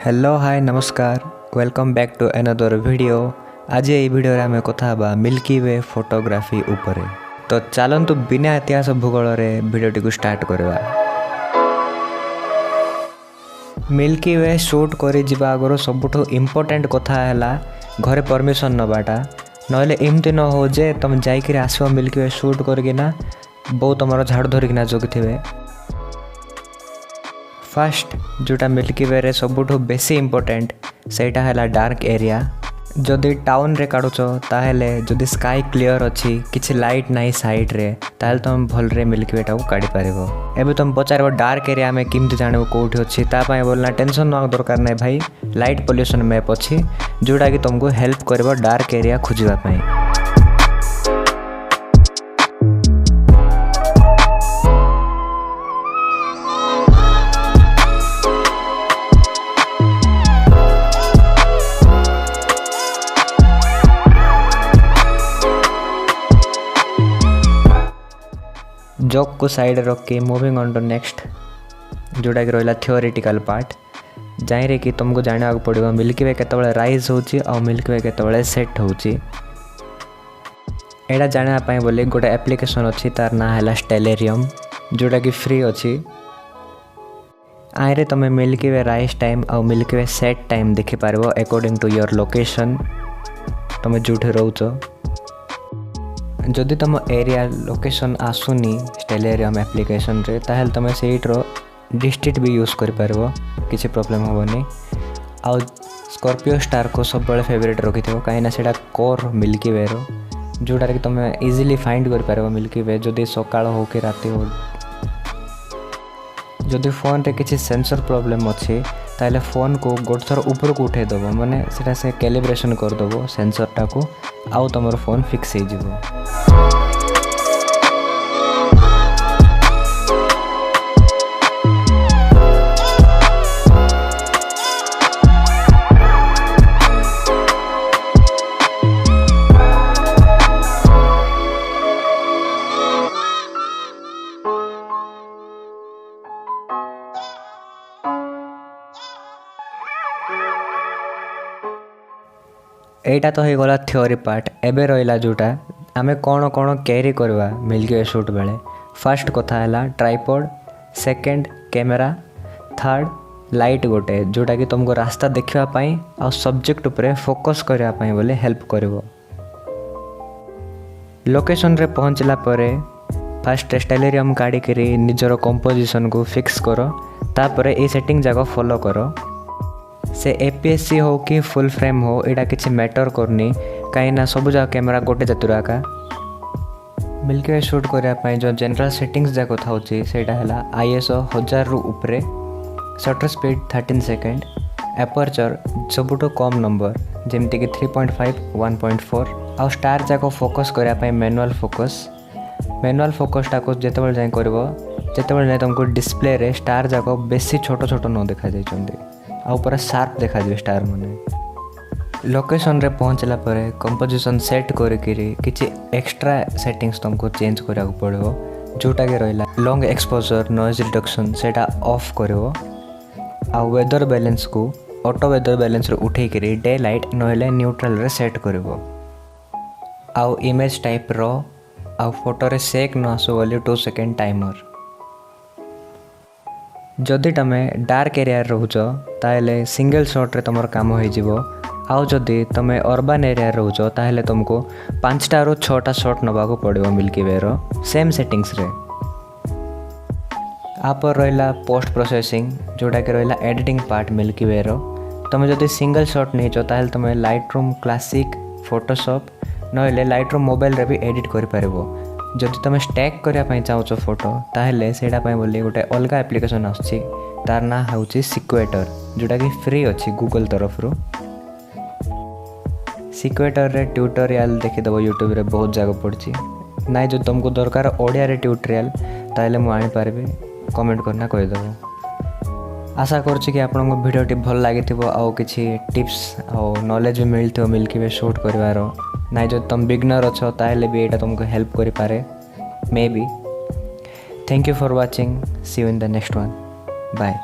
Hello hi नमस्कार welcome back to another video. आज ये वीडियो आम कथा मिल्की वे फोटोग्राफी उपरे। तो चलतु बिना इतिहास भूगोल रे वीडियोटी को स्टार्ट करवा। मिल्की वे शूट कर जिबा आगर सबुठु इम्पोर्टेंट कथा है घरे परमिशन नवाटा, नहले एमती न हो जे तुम जाइए आसो मिल्की वे शूट करना बहुत तुम झाड़ धरिकिना जगिथे। फर्स्ट जोटा मिल्की वे सबुठु बेसी इम्पोर्टेंट सेटा है डार्क एरिया। जदि टाउन रे काढ़ुच ताहेले जदि स्काई क्लियर अच्छी किसी लाइट नाई साइड रे ताहेले तुम भलरे मिल्की वेटा को काढ़ी पारिबो। एबे तुम पचार डार्क एरिया में केमती जानबो कोठी अच्छी तापाई बोलना टेंशन न दरकार नहीं भाई। लाइट पोल्यूशन मैप अच्छी जोटा कि तुमको हेल्प करिवो डार्क एरिया खोजिबा पई। जोक को साइड रख के मूविंग ऑन टू नेक्स्ट जोटा कि रहा थियोरिटिकल पार्ट जहाँ कि तुमको जाना पड़ो मिल्की वे केतबेले राइज होची और मिल्की वे केतबेले सेट होची। एटा जानापी बोले गोटे एप्लिकेशन अच्छी तार ना है स्टेलेरियम जोटा कि फ्री अच्छी। आइरे तुम मिल्की वे राइज टाइम और मिल्की वे सेट टाइम देखिपार अकॉर्डिंग टू योर लोकेशन तुम जो रोच। जदि तुम एरिया लोकेशन आसुनी स्टेलेरियम एप्लिकेशन रे ताहेल तुम सेट्रो डिस्ट्रिक्ट भी यूज कर पारबो, किसी प्रॉब्लम होबनी। आउ स्कॉर्पियो स्टार को सब बड़े फेवरेट रखी थो कहीं सेटा कोर मिल्की वे रो जोटा कि तुम इजीली फाइंड कर पारबो मिल्की वे जदि सकाळ हो कि राति हो। जदि फोन रे किसी सेंसर प्रॉब्लम अच्छी ताहले फोन को गोटे थर ऊपर को उठे दबो माने सेटा से कैलिब्रेशन कर दबो सेंसरटा को आउ तुमर फोन फिक्स हो जिवो। एटा तो हो गला थ्योरी पार्ट। एबे रहिला जोटा आमे कौन कौन कैरी करवा मिल्की वे शूट बेले। फर्स्ट कथा है tripod, second camera, third light गोटे जोटा कि तुमको रास्ता देखापी आ सब्जेक्ट उपरे फोकस करने बोले हेल्प करिवो। लोकेशन रे पहुँचला परे फर्स्ट स्टेलेरियम काढ़ी करी निजर कंपोजिशन को फिक्स करो, तापरे ए सेटिंग जाक फॉलो करो। से APS-C हो कि फुल फ्रेम हो एटा किसी मैटर करनी कहीं सब जगह कैमेरा गोटे जातिर आका। मिल्की वे शूट करने जो जनरल सेटिंग्स जाक था है ISO 1000 रु उपरे, शटर स्पीड 13 सेकेंड, एपर्चर सबुठो कम नंबर जमती कि 3.5 1.4 आउ स्टार जाक फोकस करने मैनुअल फोकस। मैनुअल फोकसटा को जिते जाए कर तुमको डिस्प्ले रे स्टार जाक बेसी छोट छोट न देखा जाइछन्ती आउ पूरा शार्प देखा जाए स्टार माने। लोकेशन रे पहुँचला परे कंपोजिशन सेट करिकिरी किछि एक्स्ट्रा सेटिंग्स तुमको चेंज करा पड़ो जोटा कि रहिला लॉन्ग एक्सपोजर नॉइज रिडक्शन सेटा ऑफ करिवो। आउ वेदर बैलेंस को ऑटो वेदर बैलेंस रे उठे करी डे लाइट नहले न्यूट्रल रे सेट करिवो। आउ इमेज टाइप रो आउ फोटो रे सेक न आसो बोली 2 सेकेंड टाइमर। जदि तुम डार्क एरिया रोच ताहले सिंगल शॉट रे तुमर काम हो जिवो। आउ जदि तुम अर्बन एरिया रोच ताहले तुमको 5टा रु 6टा शॉट नबा को पड़ो मिल्की वे रो सेम सेटिंग्स रे। आप रहिला पोस्ट प्रोसेसिंग जोटा कि रहिला एडिटिंग पार्ट मिल्की वे रो। तुम जदि सिंगल शॉट नहीं ताहले तुम लाइटरूम क्लासिक फोटोशॉप नहले लाइटरूम मोबाइल रे भी एडिट कर पारिबो। जदि तुम स्टैक करने चाहूच फोटो ताहले सेटा पई बोली गोटे अलग एप्लिकेशन आछि तार ना होची सिक्वेटर जोटा कि फ्री अच्छी गूगल तरफ रो। सिक्वेटर रे ट्यूटोरियल देखिदेव यूट्यूब रे बहुत जगह पड़ी ना जो तुमको दरकार ओडिया रे ट्यूटोरियल ताहले मु आनी पारबे कमेंट करना कहीदेव। आशा करछि कि आपनको वीडियोटी भल लागिथिबो आउ किछि टिप्स आउ नॉलेज भी मिलथिबो मिल्की वे शूट करबारो। ना जो तुम बिगनर अच्छो ताहले भी एटा तुमको हेल्प करि पारे maybe. Thank you for watching, see you in the next one, bye.